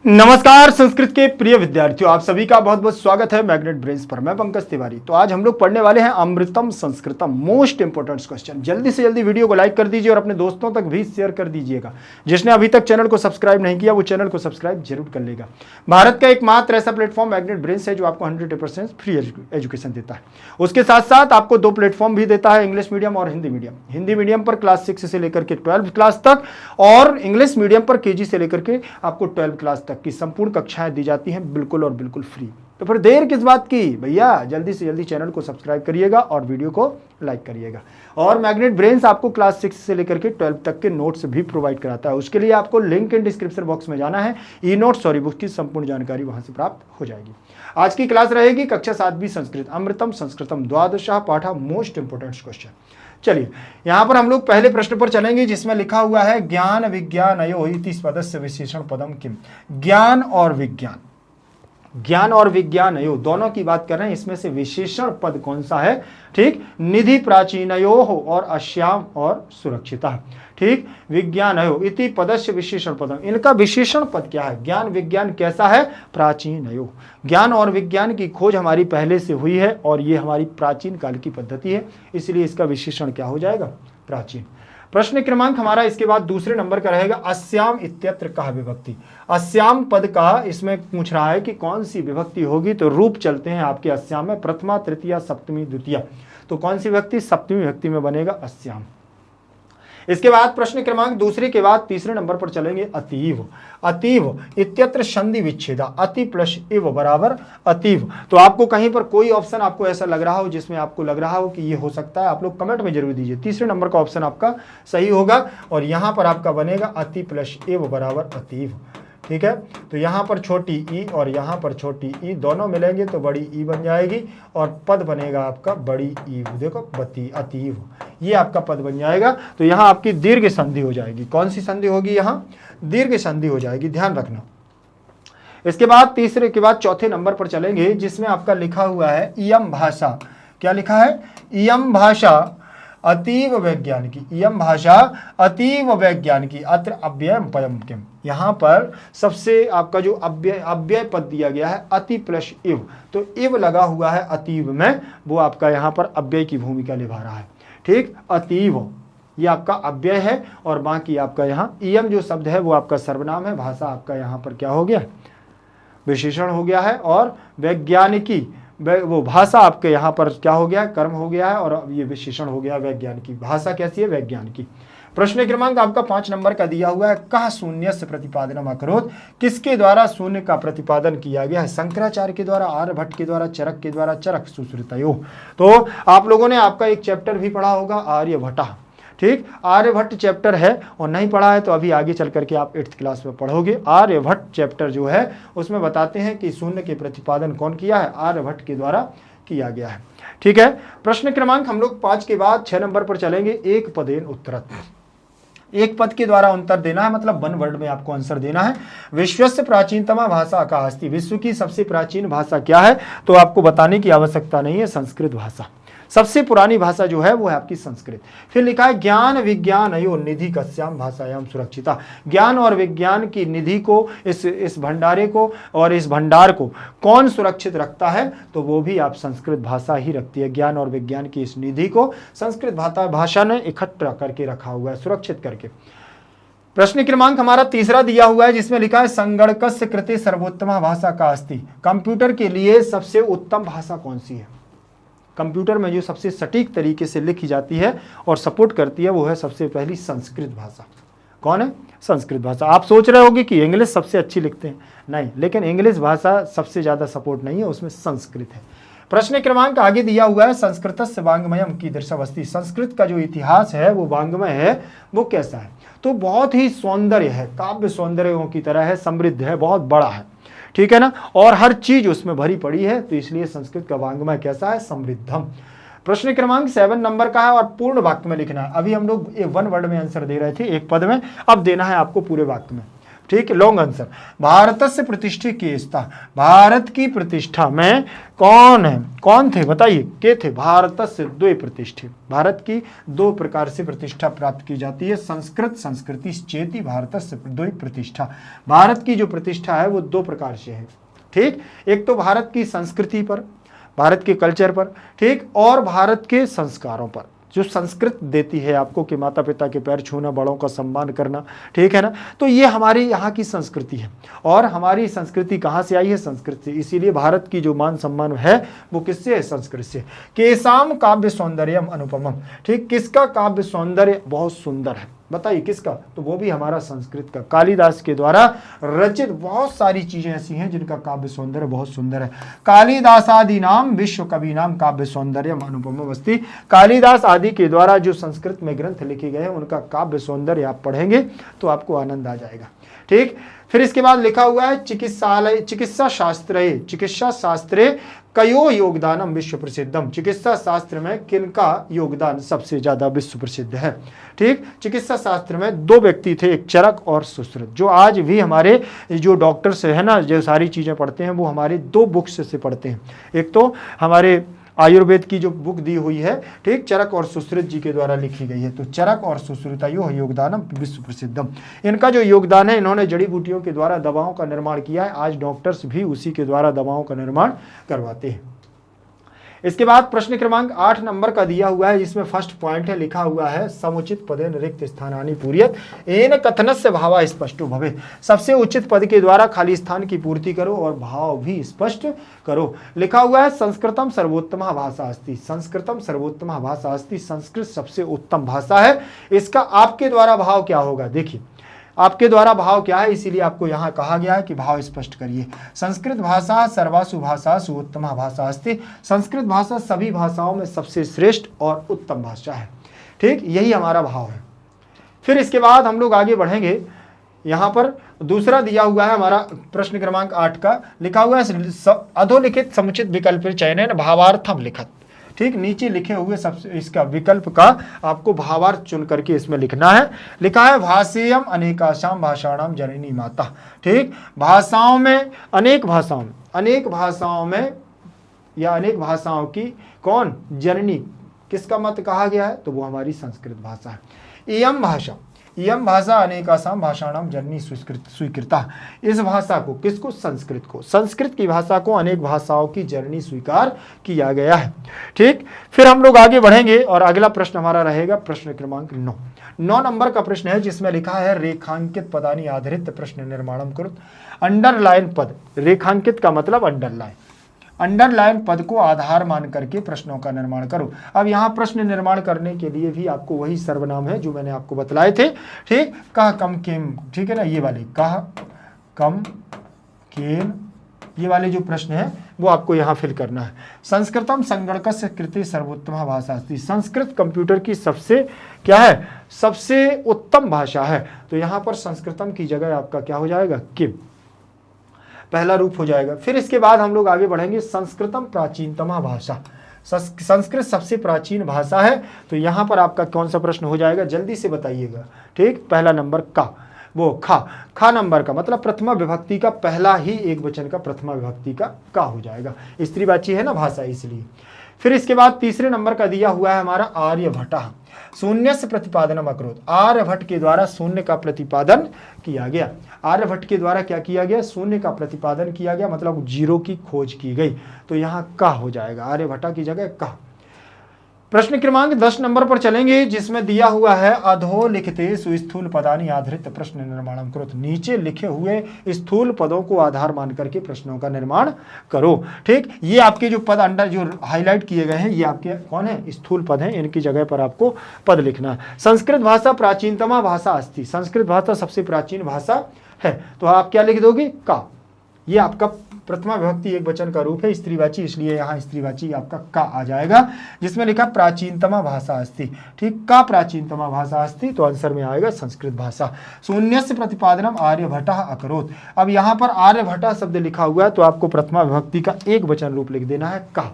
नमस्कार संस्कृत के प्रिय विद्यार्थियों, आप सभी का बहुत बहुत स्वागत है मैग्नेट ब्रेन्स पर। मैं पंकज तिवारी। तो आज हम लोग पढ़ने वाले हैं अमृतम संस्कृतम, मोस्ट इंपोर्टेंट क्वेश्चन। जल्दी से जल्दी वीडियो को लाइक कर दीजिए और अपने दोस्तों तक भी शेयर कर दीजिएगा। जिसने अभी तक चैनल को सब्सक्राइब नहीं किया वो चैनल को सब्सक्राइब जरूर कर लेगा। भारत का एकमात्र ऐसा प्लेटफॉर्म मैग्नेट ब्रेन्स है जो आपको 100% फ्री एजुकेशन देता है। उसके साथ साथ आपको 2 प्लेटफॉर्म भी देता है, इंग्लिश मीडियम और हिंदी मीडियम। हिंदी मीडियम पर क्लास 6 से लेकर के 12 क्लास तक और इंग्लिश मीडियम पर केजी से लेकर के आपको 12 क्लास तक की संपूर्ण कक्षाएं दी जाती हैं, बिल्कुल और बिल्कुल फ्री। तो फिर देर किस बात की भैया, जल्दी से जल्दी चैनल को सब्सक्राइब करिएगा और वीडियो को लाइक करिएगा। और मैग्नेट ब्रेन्स आपको क्लास 6 से लेकर के 12 तक के नोट्स भी प्रोवाइड कराता है। उसके लिए आपको लिंक इन डिस्क्रिप्शन बॉक्स में जाना है, ई नोट्स और ई बुक की संपूर्ण जानकारी वहां से प्राप्त हो जाएगी। आज की क्लास रहेगी कक्षा 7वीं संस्कृत, अमृतम संस्कृतम द्वादशः पाठः, मोस्ट इंपोर्टेंट क्वेश्चन। चलिए यहां पर हम लोग पहले प्रश्न पर चलेंगे जिसमें लिखा हुआ है ज्ञान विज्ञानयो इति पदस्य विशेषण पदम किम। ज्ञान और विज्ञान, ज्ञान और विज्ञानयो दोनों की बात कर रहे हैं। इसमें से विशेषण पद कौन सा है? ठीक, निधि प्राचीनयो और अश्याम और सुरक्षिता। ठीक, विज्ञानयो इति पदस्य विशेषण पदम, इनका विशेषण पद क्या है? ज्ञान विज्ञान कैसा है? प्राचीनयो। ज्ञान और विज्ञान की खोज हमारी पहले से हुई है और ये हमारी प्राचीन काल की पद्धति है, इसलिए इसका विशेषण क्या हो जाएगा? प्राचीन। प्रश्न क्रमांक हमारा इसके बाद दूसरे नंबर का रहेगा अस्याम इत्यत्र कहा विभक्ति। अस्याम पद का इसमें पूछ रहा है कि कौन सी विभक्ति होगी। तो रूप चलते हैं आपके अस्याम में, प्रथमा तृतीया सप्तमी द्वितीया। तो कौन सी विभक्ति? सप्तमी विभक्ति में बनेगा अस्याम। इसके बाद प्रश्न क्रमांक दूसरे के बाद तीसरे नंबर पर चलेंगे अतीव। अतीव इत्यत्र संधि विच्छेदा, अति प्लस इव बराबर अतीव। तो आपको कहीं पर कोई ऑप्शन आपको ऐसा लग रहा हो जिसमें आपको लग रहा हो कि ये हो सकता है, आप लोग कमेंट में जरूर दीजिए। तीसरे नंबर का ऑप्शन आपका सही होगा और यहां पर आपका बनेगा अति प्लस इव बराबर अतीव। ठीक है, तो यहाँ पर छोटी ई और यहाँ पर छोटी ई दोनों मिलेंगे तो बड़ी ई बन जाएगी और पद बनेगा आपका बड़ी ई। देखो बती अतीव, ये आपका पद बन जाएगा। तो यहाँ आपकी दीर्घ संधि हो जाएगी। कौन सी संधि होगी? यहाँ दीर्घ संधि हो जाएगी, ध्यान रखना। इसके बाद तीसरे के बाद चौथे नंबर पर चलेंगे जिसमें आपका लिखा हुआ है इयम भाषा। क्या लिखा है? इयम भाषा अतीव वैज्ञानिकी, इयम भाषा अतीव वैज्ञानिकी अत्र अव्ययम पदम किम। यहाँ पर सबसे आपका जो अव्यय पद दिया गया है अति प्लस इव, तो इव लगा हुआ है अतीव में, वो आपका यहाँ पर अव्यय की भूमिका निभा रहा है। ठीक, अतीव ये आपका अव्यय है और बाकी आपका यहाँ इयम जो शब्द है वो आपका सर्वनाम है। भाषा आपका यहाँ पर क्या हो गया? विशेषण हो गया है और वैज्ञानिकी वो भाषा आपके यहाँ पर क्या हो गया? कर्म हो गया है और ये विशेषण हो गया वैज्ञानिकी। भाषा कैसी है? वैज्ञानिकी। प्रश्न क्रमांक आपका 5 नंबर का दिया हुआ है कह शून्य से प्रतिपादनम अकरोत, किसके द्वारा शून्य का प्रतिपादन किया गया है? शंकराचार्य के द्वारा, आर्यभट्ट के द्वारा, चरक के द्वारा, चरक सुश्रुतयो। तो आप लोगों ने आपका एक चैप्टर भी पढ़ा होगा आर्यभट्ट। ठीक, आर्यभट्ट चैप्टर है और नहीं पढ़ा है तो अभी आगे चल करके आप 8th क्लास में पढ़ोगे। आर्यभट्ट चैप्टर जो है उसमें बताते हैं कि शून्य के प्रतिपादन कौन किया है? आर्यभट्ट के द्वारा किया गया है। ठीक है, प्रश्न क्रमांक हम लोग 5 के बाद 6 नंबर पर चलेंगे एक पदेन उत्तरत। एक पद के द्वारा उत्तर देना है, मतलब 1 वर्ड में आपको आंसर देना है। विश्वस्य प्राचीनतमा भाषा का अस्ति, विश्व की सबसे प्राचीन भाषा क्या है? तो आपको बताने की आवश्यकता नहीं है, संस्कृत भाषा। सबसे पुरानी भाषा जो है वो है आपकी संस्कृत। फिर लिखा है ज्ञान विज्ञानयो निधि कस्याम भाषायाम सुरक्षिता। ज्ञान और विज्ञान की निधि को, इस भंडारे को और इस भंडार को कौन सुरक्षित रखता है? तो वो भी आप संस्कृत भाषा ही रखती है। ज्ञान और विज्ञान की इस निधि को संस्कृत भाषा ने इकट्ठा करके रखा हुआ है, सुरक्षित करके। प्रश्न क्रमांक हमारा तीसरा दिया हुआ है जिसमें लिखा है संगणकस्य कृते सर्वोत्तमा भाषा का अस्ति। कंप्यूटर के लिए सबसे उत्तम भाषा कौन सी है? कंप्यूटर में जो सबसे सटीक तरीके से लिखी जाती है और सपोर्ट करती है वो है सबसे पहली संस्कृत भाषा। कौन है? संस्कृत भाषा। आप सोच रहे होंगे कि इंग्लिश सबसे अच्छी लिखते हैं, नहीं, लेकिन इंग्लिश भाषा सबसे ज़्यादा सपोर्ट नहीं है, उसमें संस्कृत है। प्रश्न क्रमांक आगे दिया हुआ है संस्कृतस्य वाङ्मयम कीदृशमस्ति। संस्कृत का जो इतिहास है वो वाङ्मय है वो कैसा है? तो बहुत ही सौंदर्य है, काव्य सौंदर्यों की तरह है, समृद्ध है, बहुत बड़ा है। ठीक है ना, और हर चीज उसमें भरी पड़ी है, तो इसलिए संस्कृत का वाङ्मय कैसा है? समृद्धम। प्रश्न क्रमांक 7 नंबर का है और पूर्ण वाक्य में लिखना है। अभी हम लोग 1 वर्ड में आंसर दे रहे थे, एक पद में, अब देना है आपको पूरे वाक्य में। ठीक है, लॉन्ग आंसर। भारतस्य प्रतिष्ठे के स्था, भारत की प्रतिष्ठा में कौन है, कौन थे बताइए, के थे। भारतस्य द्वे प्रतिष्ठे, भारत की दो प्रकार से प्रतिष्ठा प्राप्त की जाती है। संस्कृत संस्कृति चेति भारतस्य द्वे प्रतिष्ठा, भारत की जो प्रतिष्ठा है वो दो प्रकार से है। ठीक, एक तो भारत की संस्कृति पर, भारत के कल्चर पर, ठीक, और भारत के संस्कारों पर, जो संस्कृत देती है आपको कि माता पिता के पैर छूना, बड़ों का सम्मान करना, ठीक है ना। तो ये हमारी यहाँ की संस्कृति है, और हमारी संस्कृति कहाँ से आई है, संस्कृत से। इसीलिए भारत की जो मान सम्मान है वो किससे है, संस्कृत से। केसाम काव्य सौंदर्यम अनुपमम, ठीक, किसका काव्य सौंदर्य बहुत सुंदर है, बताइए किसका, तो वो भी हमारा संस्कृत का। कालिदास के द्वारा रचित बहुत सारी चीजें ऐसी हैं जिनका काव्य सौंदर्य बहुत सुंदर है। कालिदास आदि नाम विश्व कवि नाम काव्य सौंदर्यम अनुपमम अस्ति, कालिदास आदि के द्वारा जो संस्कृत में ग्रंथ लिखे गए हैं उनका काव्य सौंदर्य आप पढ़ेंगे तो आपको आनंद आ जाएगा। ठीक, फिर इसके बाद लिखा हुआ है चिकित्सालय चिकित्सा शास्त्रे कयो योगदानम विश्व प्रसिद्धम, चिकित्सा शास्त्र में किनका योगदान सबसे ज्यादा विश्व प्रसिद्ध है। ठीक, चिकित्सा शास्त्र में दो व्यक्ति थे, एक चरक और सुश्रुत, जो आज भी हमारे जो डॉक्टर्स है ना, जो सारी चीजें पढ़ते हैं वो हमारे दो बुक्स से पढ़ते हैं। एक तो हमारे आयुर्वेद की जो बुक दी हुई है, ठीक, चरक और सुश्रुत जी के द्वारा लिखी गई है। तो चरक और सुश्रुतयो योगदानम विश्व प्रसिद्धम, इनका जो योगदान है, इन्होंने जड़ी बूटियों के द्वारा दवाओं का निर्माण किया है। आज डॉक्टर्स भी उसी के द्वारा दवाओं का निर्माण करवाते हैं। इसके बाद प्रश्न क्रमांक 8 नंबर का दिया हुआ है, जिसमें फर्स्ट पॉइंट है, लिखा हुआ है समुचित पदेन रिक्त स्थानानि पूर्यत एन कथनस्य भावा स्पष्टो भवे, सबसे उचित पद के द्वारा खाली स्थान की पूर्ति करो और भाव भी स्पष्ट करो। लिखा हुआ है संस्कृतम सर्वोत्तम भाषा अस्ति, संस्कृतम सर्वोत्तम भाषा अस्ति, संस्कृत सबसे उत्तम भाषा है। इसका आपके द्वारा भाव क्या होगा, देखिए आपके द्वारा भाव क्या है, इसीलिए आपको यहाँ कहा गया है कि भाव स्पष्ट करिए। संस्कृत भाषा सर्वासु भाषासु उत्तमा भाषा अस्ति, संस्कृत भाषा सभी भाषाओं में सबसे श्रेष्ठ और उत्तम भाषा है। ठीक, यही हमारा भाव है। फिर इसके बाद हम लोग आगे बढ़ेंगे। यहाँ पर दूसरा दिया हुआ है हमारा प्रश्न क्रमांक 8 का, लिखा हुआ है अधोलिखित समुचित विकल्प चयन भावार्थम लिखत। ठीक, नीचे लिखे हुए सबसे इसका विकल्प का आपको भावार्थ चुन करके इसमें लिखना है। लिखा है भाषेयम अनेकाशाम भाषाणाम जननी माता। ठीक, भाषाओं में, अनेक भाषाओं में या अनेक भाषाओं की कौन जननी, किसका मत कहा गया है, तो वो हमारी संस्कृत भाषा है। इयम भाषा अनेकासाम भाषाणाम जननी स्वीकृता, इस भाषा को, किसको, संस्कृत को, संस्कृत की भाषा को अनेक भाषाओं की जननी स्वीकार किया गया है। ठीक, फिर हम लोग आगे बढ़ेंगे और अगला प्रश्न हमारा रहेगा प्रश्न क्रमांक 9 नंबर का प्रश्न है, जिसमें लिखा है रेखांकित पदानि आधारित प्रश्न निर्माणम कुरु। अंडरलाइन पद, रेखांकित का मतलब अंडरलाइन, अंडरलाइन पद को आधार मान करके प्रश्नों का निर्माण करो। अब यहाँ प्रश्न निर्माण करने के लिए भी आपको वही सर्वनाम है जो मैंने आपको बतलाए थे। ठीक, कह कम केम, ठीक है ना, ये वाले कह कम केम, ये वाले जो प्रश्न है वो आपको यहाँ फिल करना है। संस्कृतम संगणकस्य कृते सर्वोत्तम भाषा अस्ति, संस्कृत कंप्यूटर की सबसे क्या है, सबसे उत्तम भाषा है। तो यहाँ पर संस्कृतम की जगह आपका क्या हो जाएगा, किम, पहला रूप हो जाएगा। फिर इसके बाद हम लोग आगे बढ़ेंगे। संस्कृतम प्राचीनतमा भाषा, संस्कृत सबसे प्राचीन भाषा है। तो यहाँ पर आपका कौन सा प्रश्न हो जाएगा, जल्दी से बताइएगा। ठीक, पहला नंबर का, वो खा नंबर का मतलब प्रथमा विभक्ति का पहला ही एक वचन का प्रथमा विभक्ति का हो जाएगा, स्त्रीवाची है ना भाषा, इसलिए। फिर इसके बाद तीसरे नंबर का दिया हुआ है हमारा आर्यभट्ट, शून्य से प्रतिपादनम अकरोत, आर्यभट्ट के द्वारा शून्य का प्रतिपादन किया गया। आर्यभट्ट के द्वारा क्या किया गया, शून्य का प्रतिपादन किया गया, मतलब जीरो की खोज की गई। तो यहाँ का हो जाएगा, आर्यभट्ट की जगह का। प्रश्न क्रमांक 10 नंबर पर चलेंगे, जिसमें दिया हुआ है अधोलिखिते सुस्थूल पदानि आधारित प्रश्न निर्माणम करो। नीचे लिखे हुए स्थूल पदों को आधार मान करके प्रश्नों का निर्माण करो। ठीक, ये आपके जो पद अंडर जो हाईलाइट किए गए हैं, ये आपके कौन है, स्थूल पद हैं, इनकी जगह पर आपको पद लिखना है। संस्कृत भाषा प्राचीनतमा भाषा अस्ति, संस्कृत भाषा सबसे प्राचीन भाषा है। तो आप क्या लिख दोगे, का, ये आपका प्रथमा विभक्ति एक वचन का रूप है, स्त्रीवाची, इसलिए यहाँ स्त्रीवाची आपका का आ जाएगा, जिसमें लिखा प्राचीनतमा भाषा अस्ति। ठीक, का प्राचीनतमा भाषा अस्ति, तो आंसर में आएगा संस्कृत भाषा। शून्य से प्रतिपादनम आर्यभट्ट अकरोत। अब यहाँ पर आर्यभट्ट शब्द लिखा हुआ है, तो आपको प्रथमा विभक्ति का एक वचन रूप लिख देना है का।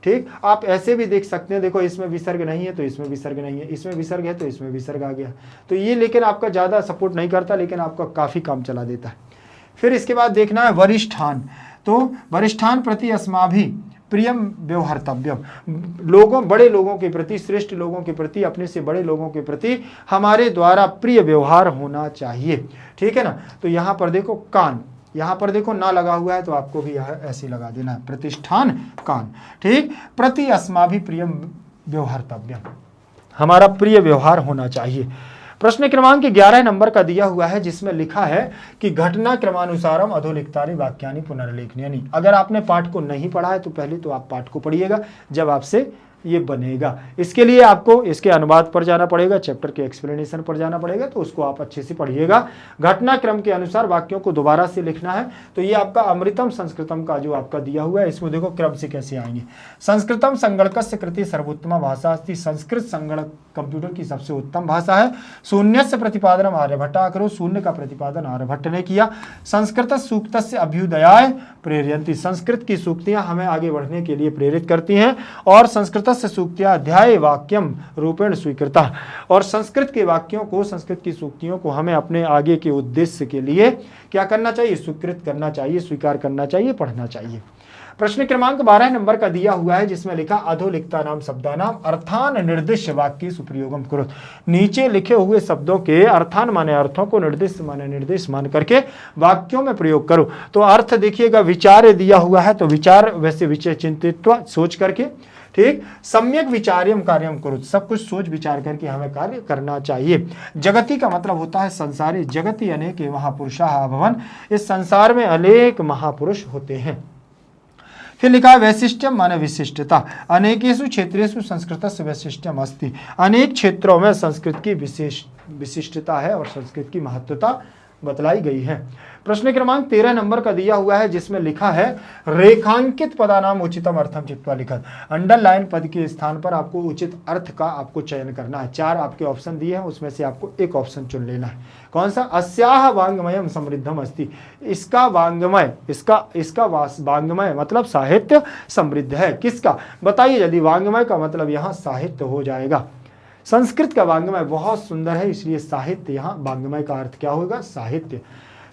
ठीक, आप ऐसे भी देख सकते हैं, देखो इसमें विसर्ग नहीं है तो इसमें विसर्ग नहीं है, इसमें विसर्ग है तो इसमें विसर्ग आ गया। तो ये लेकिन आपका ज़्यादा सपोर्ट नहीं करता, लेकिन आपका काफ़ी काम चला देता है। फिर इसके बाद देखना है वरिष्ठान। तो वरिष्ठान प्रति अस्माभि प्रियम व्यवहारतव्यम, लोगों, बड़े लोगों के प्रति, श्रेष्ठ लोगों के प्रति, अपने से बड़े लोगों के प्रति हमारे द्वारा प्रिय व्यवहार होना चाहिए। ठीक है ना। तो यहाँ पर देखो कान, यहाँ पर देखो ना लगा हुआ है तो आपको भी यहाँ ऐसे लगा देना है, प्रतिष्ठान कान। ठीक, प्रति अस्माभि प्रियम व्यवहारतव्यम, हमारा प्रिय व्यवहार होना चाहिए। प्रश्न क्रमांक 11 नंबर का दिया हुआ है, जिसमें लिखा है कि घटना क्रमानुसारम अधोलिखितानि वाक्यानि पुनर्लेखनीयानि। अगर आपने पाठ को नहीं पढ़ा है तो पहले तो आप पाठ को पढ़िएगा, जब आपसे ये बनेगा। इसके लिए आपको इसके अनुवाद पर जाना पड़ेगा, चैप्टर के एक्सप्लेनेशन पर जाना पड़ेगा, तो उसको आप अच्छे से पढ़िएगा। घटनाक्रम के अनुसार वाक्यों को दोबारा से लिखना है। तो ये आपका अमृतम संस्कृतम का जो आपका दिया हुआ है, इसमें देखो क्रम से कैसे आएंगे। संस्कृतम संगणकस्य कृते सर्वोत्तमा भाषा अस्ति, संस्कृत संगणक कंप्यूटर की सबसे उत्तम भाषा है। शून्य से प्रतिपादनम आर्यभट्टा करो, शून्य का प्रतिपादन आर्यभट्ट ने किया। संस्कृत सूक्तस्य अभ्युदयाय प्रेरयन्ति, संस्कृत की सूक्तियां हमें आगे बढ़ने के लिए प्रेरित करती हैं। और संस्कृत से सूक्तियां अध्याय वाक्यम रूपेण स्वीकृता, और संस्कृत के वाक्यों को, संस्कृत की सूक्तियों को हमें अपने आगे के उद्देश्य के लिए क्या करना चाहिए, स्वीकृत करना चाहिए, स्वीकार करना चाहिए, पढ़ना चाहिए। प्रश्न क्रमांक 12 नंबर का दिया हुआ है, जिसमें लिखा अधोलिखितानाम शब्दानाम अर्थान निर्दिश्य वाक्य सुप्रयोगम कुरु। नीचे लिखे हुए शब्दों के अर्थान माने अर्थों को, निर्दिष्ट माने निर्देश मान करके वाक्यों में प्रयोग करो। तो अर्थ देखिएगा, विचार दिया हुआ है तो विचार वैसे विषय चिंतित्व सोच करके, ठीक, सम्यक विचार्यम कार्यम करो, सब कुछ सोच विचार करके हमें कार्य करना चाहिए। जगति का मतलब होता है संसारी, जगति अनेक महापुरुषाः अभवन्, इस संसार में अनेक महापुरुष होते हैं। फिर लिखा है वैशिष्ट्यम माने विशिष्टता, अनेकेषु क्षेत्रेषु संस्कृतस्य वैशिष्ट्यम अस्ति, अनेक क्षेत्रों में संस्कृत की विशिष्टता है और संस्कृत की महत्वता बतलाई गई है। प्रश्न क्रमांक 13 नंबर का दिया हुआ है, जिसमें लिखा है रेखांकित पदानाम उचितम अर्थम चित्वा लिखत, अंडरलाइन पद के स्थान पर आपको उचित अर्थ का आपको चयन करना है। 4 आपके ऑप्शन दिए हैं, उसमें से आपको एक ऑप्शन चुन लेना है। कौन सा, अस्याह वांग्मयम समृद्धम अस्ति, इसका वांग्मय, इसका वांग्मय मतलब साहित्य समृद्ध है। किसका बताइए, यदि वांग्मय का मतलब यहाँ साहित्य हो जाएगा। संस्कृत का वांग्मय बहुत सुंदर है, इसलिए साहित्य, यहाँ वांग्मय का अर्थ क्या होगा, साहित्य।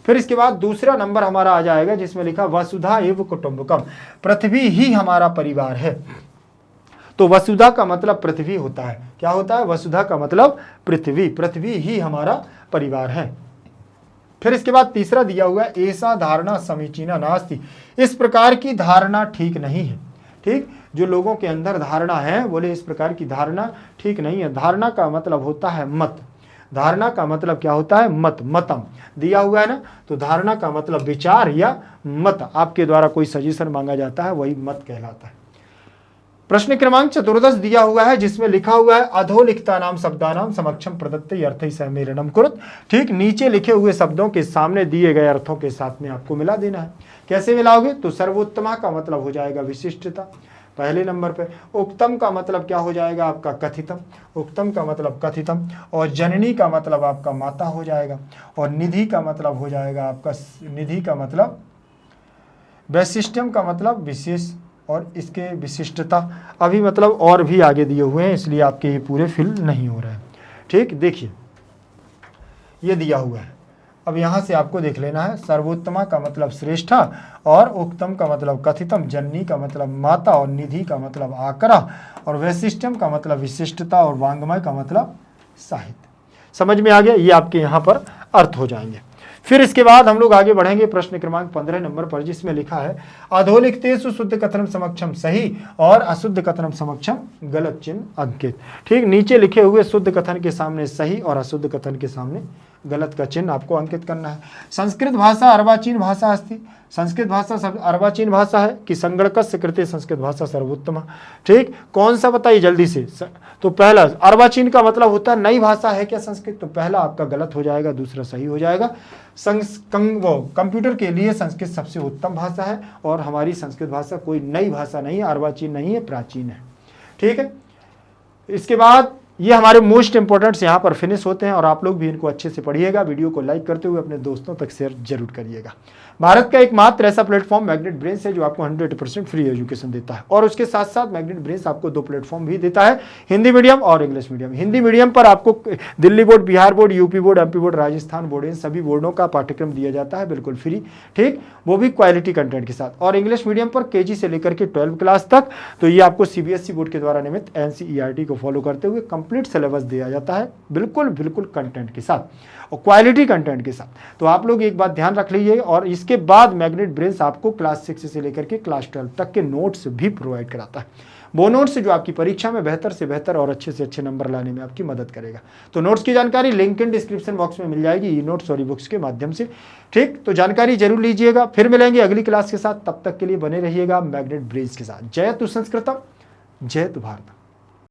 फिर इसके बाद दूसरा नंबर हमारा आ जाएगा, जिसमें लिखा वसुधा एव कुटुंबकम, पृथ्वी ही हमारा परिवार है। तो वसुधा का मतलब पृथ्वी होता है, क्या होता है, वसुधा का मतलब पृथ्वी, पृथ्वी ही हमारा परिवार है। फिर इसके बाद तीसरा दिया हुआ है ऐसा धारणा समीचीना नास्ति, इस प्रकार की धारणा ठीक नहीं है। ठीक, जो लोगों के अंदर धारणा है, बोले इस प्रकार की धारणा ठीक नहीं है। धारणा का मतलब होता है मत, धारणा का मतलब क्या होता है, मत, मतम दिया हुआ है ना, तो धारणा का मतलब विचार या मत, आपके द्वारा कोई सजेशन मांगा जाता है, वही मत कहलाता है। प्रश्न क्रमांक 14 दिया हुआ है, जिसमें लिखा हुआ है अधोलिखितानाम शब्दानाम समक्षम प्रदत्ते अर्थै सम्मेलनम कुरुत, ठीक, नीचे लिखे हुए शब्दों के सामने दिए गए अर्थों के साथ में आपको मिला देना है। कैसे मिलाओगे, तो सर्वोत्तमा का मतलब हो जाएगा विशिष्टता पहले नंबर पे, उक्तम का मतलब क्या हो जाएगा आपका कथितम, उक्तम का मतलब कथितम, और जननी का मतलब आपका माता हो जाएगा, और निधि का मतलब हो जाएगा आपका, निधि का मतलब वैशिष्ट्यम का मतलब विशेष, और इसके विशिष्टता अभी मतलब और भी आगे दिए हुए हैं, इसलिए आपके ये पूरे फिल नहीं हो रहे हैं। ठीक, देखिए ये दिया हुआ है, अब यहाँ से आपको देख लेना है। सर्वोत्तमा का मतलब श्रेष्ठा, और उक्तम का मतलब कथितम, जननी का मतलब माता, और निधि का मतलब आकरा, और वैशिष्ट्यम का मतलब विशिष्टता, और वांग्मय का मतलब साहित्य। समझ में आ गया, ये आपके यहाँ पर अर्थ हो जाएंगे। फिर इसके बाद हम लोग आगे बढ़ेंगे प्रश्न क्रमांक 15 नंबर पर, जिसमें लिखा है अधोलिखितेषु शुद्ध कथनम समक्षम सही और अशुद्ध कथनम समक्षम गलत चिन्ह अंकित। ठीक, नीचे लिखे हुए शुद्ध कथन के सामने सही और अशुद्ध कथन के सामने गलत का चिन्ह आपको अंकित करना है। संस्कृत भाषा अर्वाचीन भाषा अस्ति, संस्कृत भाषा सब अर्वाचीन भाषा है कि संगणकस्य कृते संस्कृत भाषा सर्वोत्तम। ठीक, कौन सा बताइए जल्दी से। तो पहला अर्वाचीन का मतलब होता है नई भाषा है क्या संस्कृत, तो पहला आपका गलत हो जाएगा, दूसरा सही हो जाएगा। कंप्यूटर के लिए संस्कृत सबसे उत्तम भाषा है, और हमारी संस्कृत भाषा कोई नई भाषा नहीं है, अर्वाचीन नहीं है, प्राचीन है। ठीक है, इसके बाद ये हमारे मोस्ट इंपॉर्टेंट्स यहाँ पर फिनिश होते हैं, और आप लोग भी इनको अच्छे से पढ़िएगा। वीडियो को लाइक करते हुए अपने दोस्तों तक शेयर जरूर करिएगा। भारत का एकमात्र ऐसा प्लेटफॉर्म मैग्नेट ब्रेन्स है जो आपको 100% फ्री एजुकेशन देता है। और उसके साथ साथ मैग्नेट ब्रेन्स आपको 2 प्लेटफॉर्म भी देता है, हिंदी मीडियम और इंग्लिश मीडियम। हिंदी मीडियम पर आपको Delhi board, Bihar board, UP board, MP board, Rajasthan board, इन सभी बोर्डों का पाठ्यक्रम दिया जाता है बिल्कुल फ्री, ठीक, वो भी क्वालिटी कंटेंट के साथ। और इंग्लिश मीडियम पर केजी से लेकर के 12 क्लास तक, तो ये आपको सीबीएसई बोर्ड के द्वारा नियमित एनसीईआरटी को फॉलो करते हुए कंप्लीट सिलेबस दिया जाता है बिल्कुल कंटेंट के साथ और क्वालिटी कंटेंट के साथ। तो आप लोग एक बात ध्यान रख लीजिए। और इसके बाद मैग्नेट ब्रेन्स आपको क्लास 6 से लेकर के क्लास 12 तक के नोट्स भी प्रोवाइड कराता है, वो नोट्स जो आपकी परीक्षा में बेहतर से बेहतर और अच्छे से अच्छे नंबर लाने में आपकी मदद करेगा। तो नोट्स की जानकारी लिंक इन डिस्क्रिप्शन बॉक्स में मिल जाएगी, ई नोट्स और ई बुक्स के माध्यम से, ठीक। तो जानकारी जरूर लीजिएगा। फिर मिलेंगे अगली क्लास के साथ, तब तक के लिए बने रहिएगा मैग्नेट ब्रेन्स के साथ। जयतु संस्कृतम, जयतु भारतम।